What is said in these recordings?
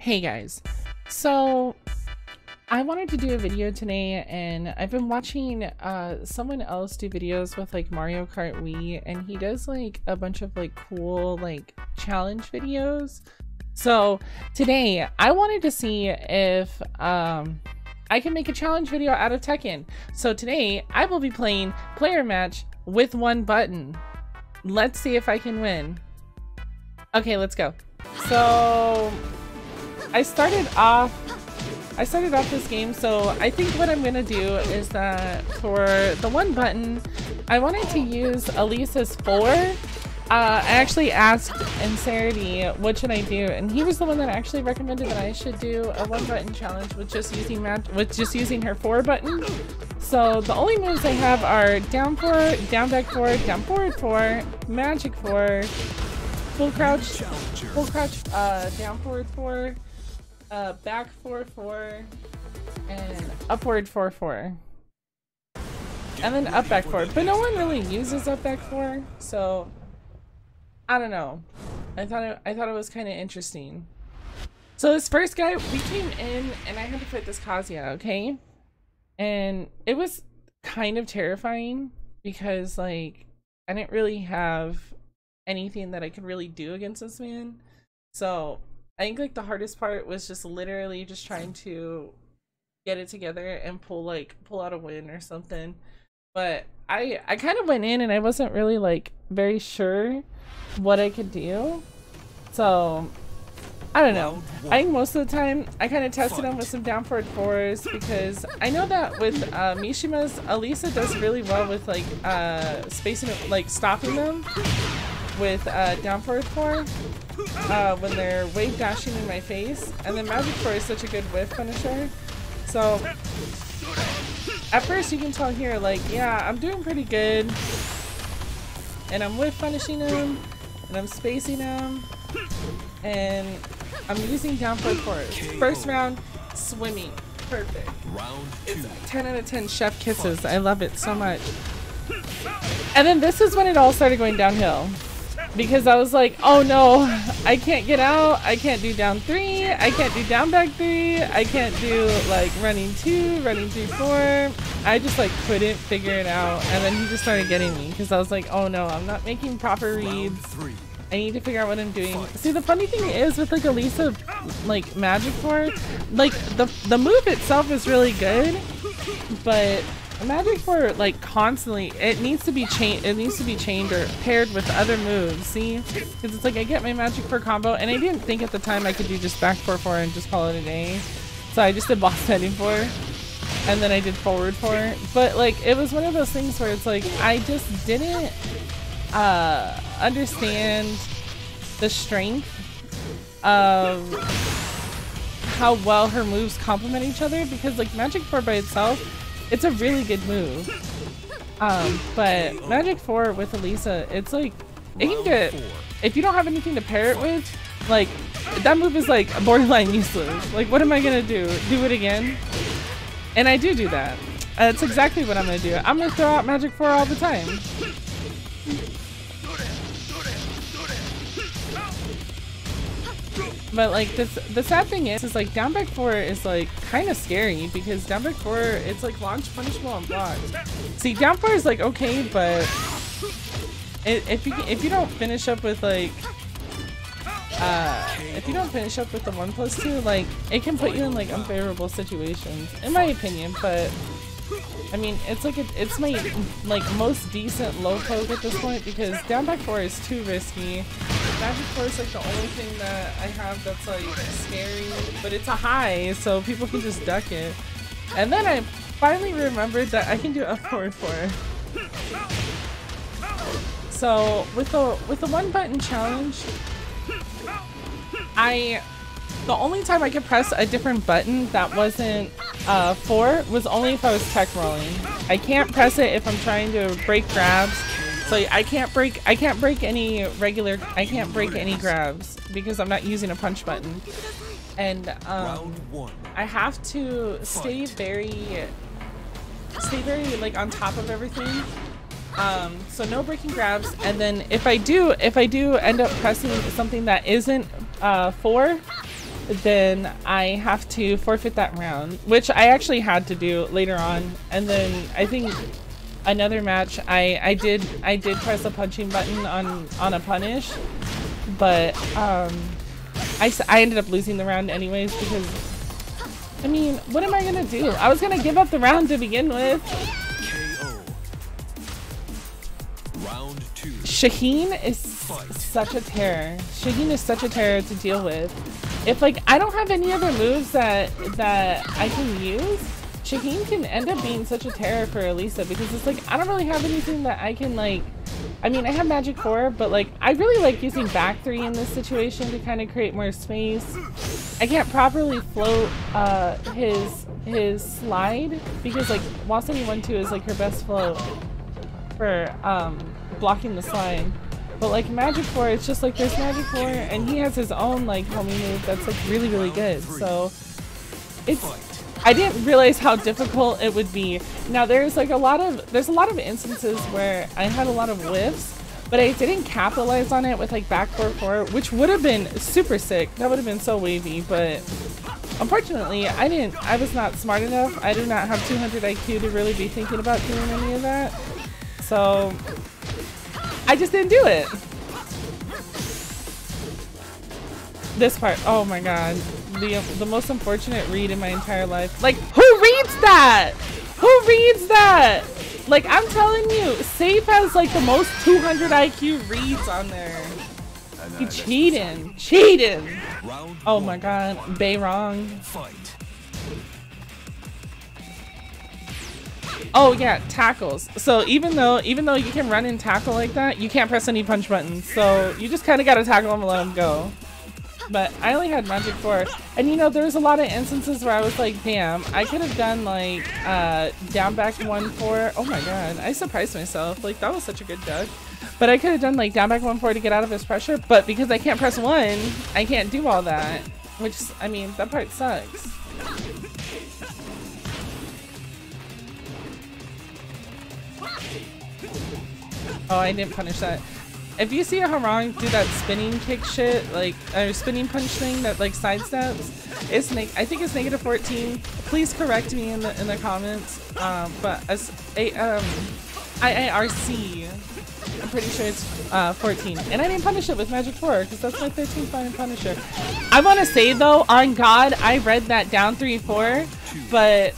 Hey guys, so I wanted to do a video today, and I've been watching someone else do videos with like Mario Kart Wii, and he does like a bunch of like cool like challenge videos. So today I wanted to see if I can make a challenge video out of Tekken. So today I will be playing player match with one button. Let's see if I can win. Okay, let's go. So I started off this game, so I think what I'm gonna do is that for the one button, I wanted to use Alisa's 4. I actually asked Incerity what should I do, and he was the one that actually recommended that I should do a one button challenge with just using her 4 button. So the only moves I have are down 4, down back 4, down forward 4, magic 4, full crouch, down forward 4, back 4-4, and upward 4-4, and then up back 4. But no one really uses up back 4, so I don't know. I thought it was kind of interesting. So this first guy, we came in and I had to fight this Kazuya, okay? And it was kind of terrifying because like I didn't really have anything that I could really do against this man. So I think like the hardest part was just literally just trying to get it together and pull out a win or something. But I kind of went in and I wasn't really like very sure what I could do. So I don't know. I think most of the time I kind of tested him with some down forward 4s because I know that with Mishima's, Alisa does really well with like spacing it, like stopping them with down forward 4 when they're wave dashing in my face, and then magic 4 is such a good whiff finisher. So at first you can tell here like, yeah, I'm doing pretty good, and I'm whiff finishing them, and I'm spacing them, and I'm using down forward 4s. First round, swimming, perfect. It's 10 out of 10 chef kisses. I love it so much. And then this is when it all started going downhill, because I was like, oh no, I can't get out, I can't do down 3, I can't do down back 3, I can't do like running 2, running 3, 4. I just like couldn't figure it out, and then he just started getting me because I was like, oh no, I'm not making proper reads. I need to figure out what I'm doing. See, the funny thing is with like Alisa, like magic 4, like the move itself is really good, but magic 4 like constantly it needs to be chained or paired with other moves. See, because it's like I get my magic 4 combo, and I didn't think at the time I could do just back 4-4 and just call it a day, so I just did boss heading 4, and then I did forward 4. But like it was one of those things where it's like I just didn't understand the strength of how well her moves complement each other, because like magic 4 by itself, it's a really good move, but magic 4 with Alisa, it's like it can get, if you don't have anything to pair it with, like that move is like borderline useless. Like what am I gonna do it again? And I do that. That's exactly what I'm gonna do. I'm gonna throw out magic 4 all the time. But like the sad thing is like down back 4 is like kind of scary, because down back 4, it's like launch, punishable, and blocked. See, down 4 is like okay, but if you don't finish up with like if you don't finish up with the 1+2, like it can put you in like unfavorable situations, in my opinion. But I mean, it's like it's my like most decent low poke at this point, because down back 4 is too risky. Magic 4 is like the only thing that I have that's like scary, but it's a high, so people can just duck it. And then I finally remembered that I can do a forward 4. So with the one button challenge, the only time I could press a different button that wasn't 4 was only if I was tech rolling. I can't press it if I'm trying to break grabs. So I can't break any grabs because I'm not using a punch button. And I have to stay very like on top of everything. So no breaking grabs, and then if I do end up pressing something that isn't 4, then I have to forfeit that round, which I actually had to do later on. And then I think another match I did press a punching button on a punish, but I ended up losing the round anyways because, I mean, what am I gonna do? I was gonna give up the round to begin with. Round 2. Shaheen is such a terror. Shaheen is such a terror to deal with. If like I don't have any other moves that I can use, Shaheen can end up being such a terror for Alisa because it's like I don't really have anything that I can like. I mean, I have Magic 4, but like I really like using back 3 in this situation to kind of create more space. I can't properly float his slide because like while sending 1-2 is like her best float for blocking the slide. But like Magic 4, it's just like there's Magic 4 and he has his own like homie move that's like really good. So it's, I didn't realize how difficult it would be. Now there's like a lot of instances where I had a lot of whiffs, but I didn't capitalize on it with like back 4-4, which would have been super sick. That would have been so wavy, but unfortunately I was not smart enough. I did not have 200 IQ to really be thinking about doing any of that. So I just didn't do it. This part, oh my god, the most unfortunate read in my entire life. Like, who reads that? Who reads that? Like, I'm telling you, Safe has like the most 200 IQ reads on there. He cheating. Oh my god, Bay wrong. Oh yeah, tackles. So even though you can run and tackle like that, you can't press any punch buttons. So you just kind of gotta tackle him and let him go. But I only had Magic 4, and you know there was a lot of instances where I was like, damn, I could have done like down back 1-4. Oh my god, I surprised myself. Like that was such a good duck. But I could have done like down back 1-4 to get out of his pressure. But because I can't press 1, I can't do all that. Which, I mean, that part sucks. Oh, I didn't punish that. If you see a Harang do that spinning kick shit, like, or spinning punch thing that like sidesteps, it's I think it's -14. Please correct me in the comments. But as IARC, I'm pretty sure it's 14. And I didn't punish it with Magic 4 because that's my 13th final punisher. I want to say though, on God, I read that down 3-4, but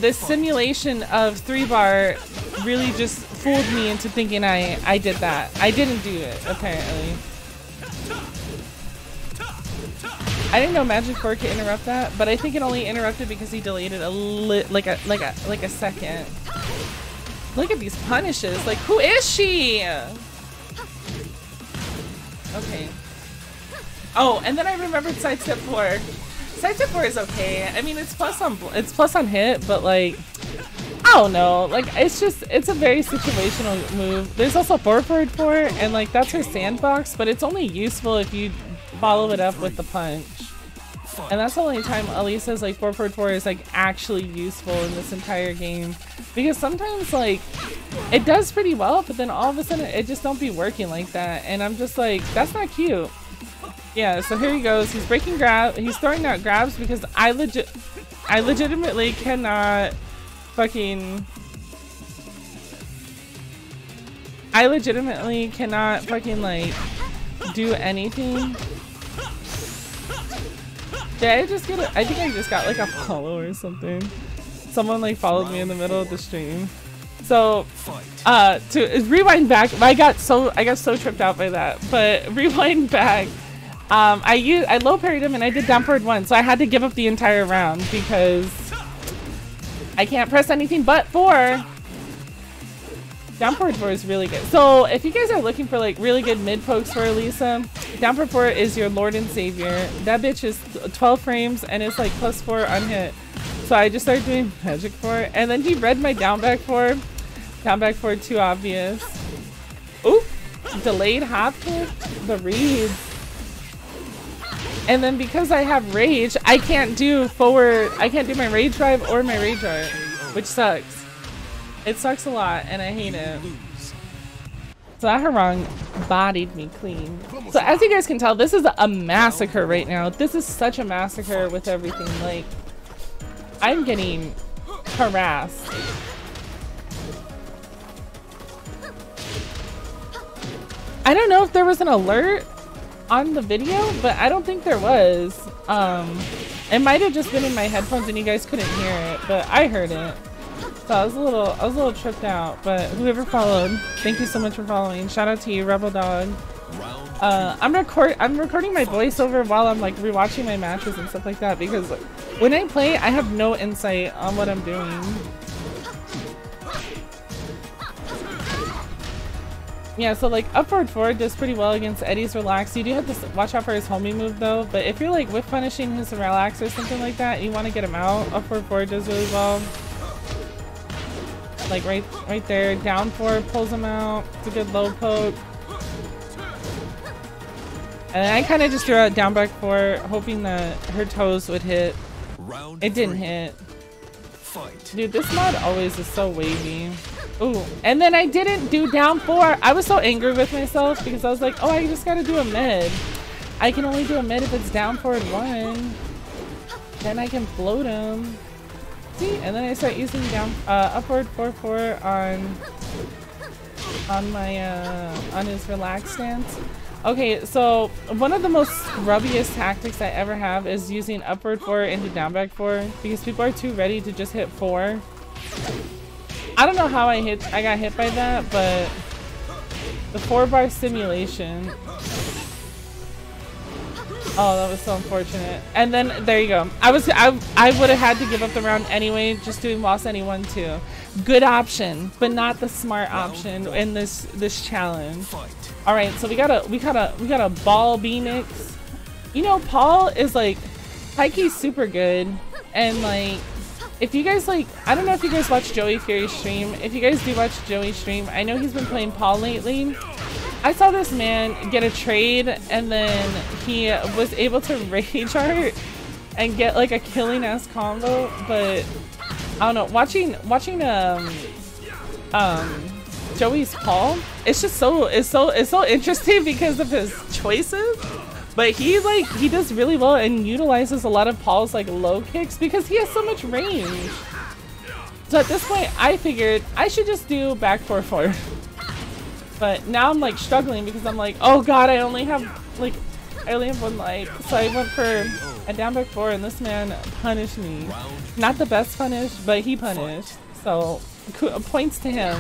the simulation of 3-bar really just fooled me into thinking I did that. I didn't do it, apparently. I didn't know Magic 4 could interrupt that, but I think it only interrupted because he delayed it like a second. Look at these punishes. Like, who is she? Okay. Oh, and then I remembered sidestep 4. Sidestep 4 is okay. I mean, it's plus on hit, but like, I don't know. Like, it's a very situational move. There's also forward 4, and like that's her sandbox, but it's only useful if you follow it up with the punch. And that's the only time Alisa's like forward 4 is like actually useful in this entire game. Because sometimes like it does pretty well, but then all of a sudden it just don't be working like that. And I'm just like, that's not cute. Yeah, so here he goes. He's breaking grab. He's throwing out grabs because I legitimately cannot fucking like do anything. Did I just get I think I just got like a follow or something. Someone like followed me in the middle of the stream. So to rewind back, I got so tripped out by that. But rewind back, I low parried him and I did down forward 1, so I had to give up the entire round because I can't press anything but 4. Down forward 4 is really good. So if you guys are looking for like really good mid pokes for Alisa, down forward 4 is your lord and savior. That bitch is 12 frames and it's like +4 unhit. So I just started doing Magic 4, and then he read my down back 4. Down back 4 too obvious. Oop! Delayed hop kick? The reads. And then because I have rage, I can't do my rage drive or my rage drive, which sucks. It sucks a lot and I hate it. So that harang bodied me clean. So as you guys can tell, this is a massacre right now. This is such a massacre with everything. Like, I'm getting harassed. I don't know if there was an alert on the video, but I don't think there was. It might have just been in my headphones and you guys couldn't hear it, but I heard it. So I was a little tripped out, but whoever followed, thank you so much for following. Shout out to you, Rebel Dog. I'm recording my voiceover while I'm like rewatching my matches and stuff like that, because when I play, I have no insight on what I'm doing. Yeah, so like upward forward does pretty well against Eddie's relax. You do have to watch out for his homie move though, but if you're like whip punishing his relax or something like that, and you want to get him out, upward forward does really well. Like right there, down forward pulls him out. It's a good low poke. And I kind of just threw out down back four, hoping that her toes would hit. It didn't hit. Dude, this mod always is so wavy. Ooh, and then I didn't do down four. I was so angry with myself because I was like, oh, I just gotta do a mid. I can only do a mid if it's down forward one. Then I can float him. See, and then I start using down upward 4-4 on his relaxed stance. Okay, so one of the most scrubbiest tactics I ever have is using upward 4 into down back 4 because people are too ready to just hit 4. I don't know how I got hit by that, but the 4-bar simulation. Oh, that was so unfortunate. And then there you go. I would have had to give up the round anyway, just doing lost any 1-2. Good option, but not the smart option in this challenge. All right, so we got a ball B mix. You know, Paul is like Pikey's super good, and like if you guys like, I don't know if you guys watch Joey Fury stream. If you guys do watch Joey stream, I know he's been playing Paul lately. I saw this man get a trade and then he was able to rage art and get like a killing ass combo, but I don't know, watching Joey's Paul, it's just so interesting because of his choices. But he does really well and utilizes a lot of Paul's like low kicks because he has so much range. So at this point I figured I should just do back 4-4. But now I'm like struggling because I'm like, oh god, I only have one life. So I went for a down back 4 and this man punished me. Not the best punish, but he punished. So points to him.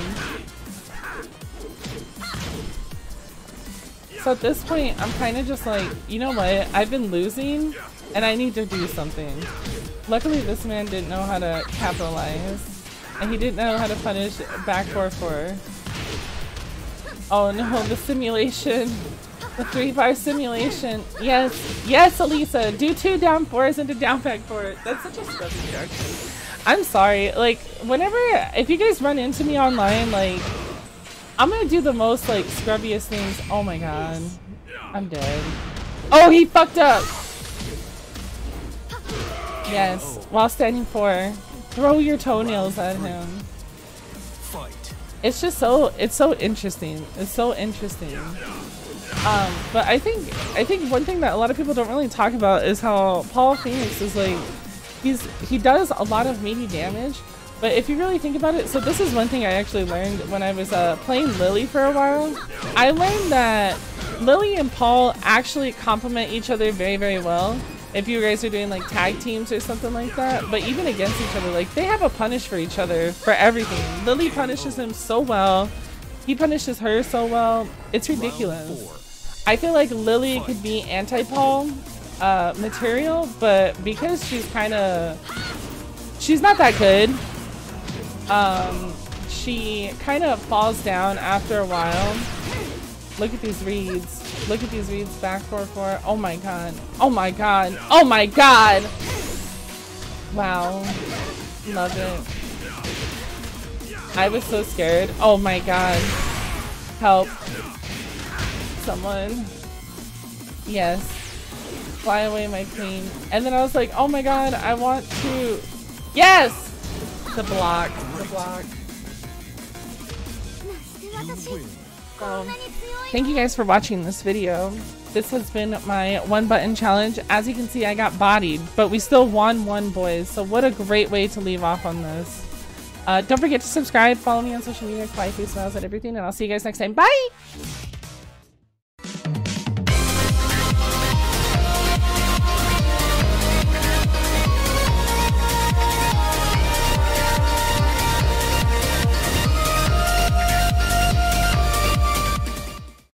So at this point, I'm kind of just like, you know what? I've been losing and I need to do something. Luckily, this man didn't know how to capitalize and he didn't know how to punish back 4-4. Oh no, the simulation. The 3-bar simulation. Yes, yes, Alisa. Do 2 down 4s into down back 4. That's such a scrubby structure. I'm sorry. Like, if you guys run into me online, like, I'm gonna do the most, like, scrubbiest things. Oh my god. I'm dead. Oh, he fucked up! Yes, while standing 4. Throw your toenails at him. It's just it's so interesting. It's so interesting. But I think one thing that a lot of people don't really talk about is how Paul Phoenix is like, he does a lot of meaty damage, but if you really think about it, so this is one thing I actually learned when I was playing Lily for a while. I learned that Lily and Paul actually complement each other very, very well. If you guys are doing like tag teams or something like that, but even against each other, like they have a punish for each other for everything. Lily punishes him so well. He punishes her so well. It's ridiculous. I feel like Lily could be anti-Paul material, but because she's not that good, she kind of falls down after a while. Look at these reads. Look at these reads back 4-4. Oh my god. Oh my god. Oh my god! Wow. Love it. I was so scared. Oh my god. Help. Someone. Yes. Fly away my queen. And then I was like, oh my god, I want to... Yes! The block. The block. So, thank you guys for watching this video. This has been my 1-button challenge. As you can see, I got bodied, but we still won, boys. So what a great way to leave off on this. Don't forget to subscribe, follow me on social media, KawaiiFaceMiles and everything, and I'll see you guys next time. Bye!